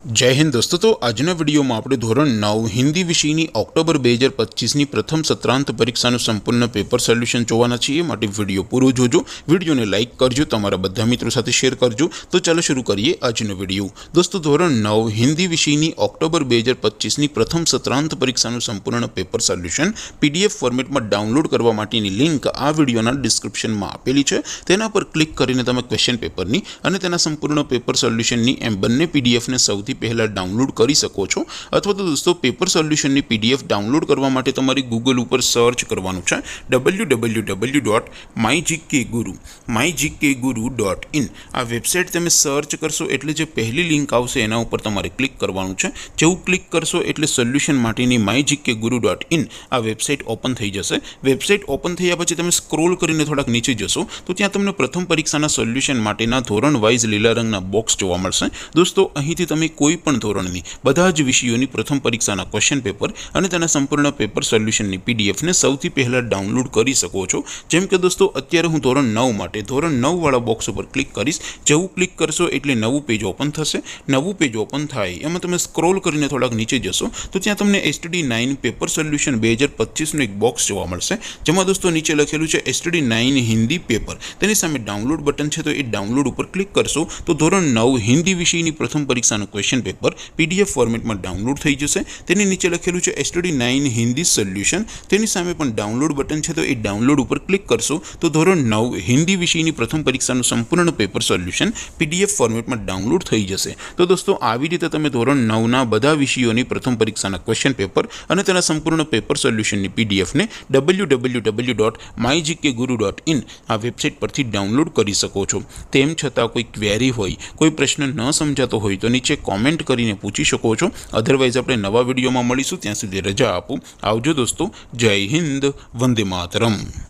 जय हिंद दोस्तों। तो आजना विडियो में આપણે ધોરણ 9 હિન્દી વિષયની ઓક્ટોબર 2025ની પ્રથમ સત્રાંત પરીક્ષાનું સંપૂર્ણ પેપર સોલ્યુશન જોવાના છીએ। માટે વિડિયો પૂરો જોજો, વિડિયોને લાઈક કરજો, તમારા બધા મિત્રો સાથે શેર કરજો। તો ચાલો શરૂ કરીએ આજનો વિડિયો। દોસ્તો ધોરણ 9 હિન્દી વિષયની ઓક્ટોબર 2025ની પ્રથમ સત્રાંત પરીક્ષાનું સંપૂર્ણ પેપર સોલ્યુશન પીડીએફ ફોર્મેટમાં ડાઉનલોડ કરવા માટેની લિંક આ વિડિયોના ડિસ્ક્રિપ્શનમાં આપેલી છે। તેના પર ક્લિક કરીને તમે ક્વેશ્ચન પેપરની અને તેના સંપૂર્ણ પેપર સોલ્યુશનની એમ બંને પીડીએફને સૌથી पहला डाउनलॉड करी सको छो। अथवा तो दोस्तों पेपर सोल्यूशन ની पीडीएफ डाउनलॉड करवा माटे तमारे गूगल पर सर्च करवानुं छे www.mygkguru.in। आ वेबसाइट तमे सर्च करशो एटले जे पहली लिंक आवशे एना उपर तमारे क्लिक करवानुं छे। जेवुं क्लिक करशो एटले सोल्यूशन माटेनी mygkguru.in आ वेबसाइट ओपन थई जशे। वेबसाइट ओपन थया पछी तमे स्क्रोल करीने थोड़ाक नीचे जशो तो त्यां तमने प्रथम परीक्षाना सोल्यूशन माटेना धोरण वाइज लीला रंगना बॉक्स जोवा मळशे। दोस्तों અહીંથી તમે કોઈ પણ ધોરણની બધા જ વિષયોની પ્રથમ પરીક્ષાના ક્વેશ્ચન પેપર અને તેના સંપૂર્ણ પેપર સોલ્યુશનની પીડીએફને સૌથી પહેલા ડાઉનલોડ કરી શકો છો। જેમ કે દોસ્તો અત્યારે હું ધોરણ 9 માટે ધોરણ 9 વાળા બોક્સ ઉપર ક્લિક કરીશ। જેવું ક્લિક કરશો એટલે નવું પેજ ઓપન થશે। નવું પેજ ઓપન થાય એમાં તમે સ્ક્રોલ કરીને થોડાક નીચે જશો તો ત્યાં તમને STD9 પેપર સોલ્યુશન 2025નું એક બોક્સ જોવા મળશે। જેમાં દોસ્તો નીચે લખેલું છે STD9 હિન્દી પેપર। તેની સામે ડાઉનલોડ બટન છે તો એ ડાઉનલોડ ઉપર ક્લિક કરશો તો ધોરણ 9 હિન્દી વિષયની પ્રથમ પરીક્ષાનું क्वेश्चन पेपर पीडीएफ फॉर्मेट में डाउनलॉड थई जशे। तेनी नीचे लखेलुं छे STD9 हिंदी सोल्यूशन। तेनी सामे पण डाउनलॉड बटन छे तो ए डाउनलॉड पर क्लिक करशो तो धोरण 9 हिंदी विषयनी प्रथम परीक्षानुं संपूर्ण पेपर सोल्यूशन पीडीएफ फॉर्मेट में डाउनलॉड थई जशे। तो दोस्तों આવી રીતે તમે ધોરણ 9 ના બધા વિષયોની પ્રથમ પરીક્ષાના ક્વેશ્ચન પેપર અને તેના સંપૂર્ણ પેપર સોલ્યુશનની પીડીએફ ને www.mygkguru.in આ વેબસાઇટ પરથી ડાઉનલોડ કરી શકો છો। તેમ છતાં કોઈ ક્વેરી હોય, કોઈ પ્રશ્ન ન સમજાતો હોય તો નીચે कॉमेंट करीने पूछी शको छो। अदरवाइज अपने नवा विडियो में मळीशुं, त्यां सुधी रजा आपो। आवजो दोस्तों। जय हिंद, वंदे मातरम।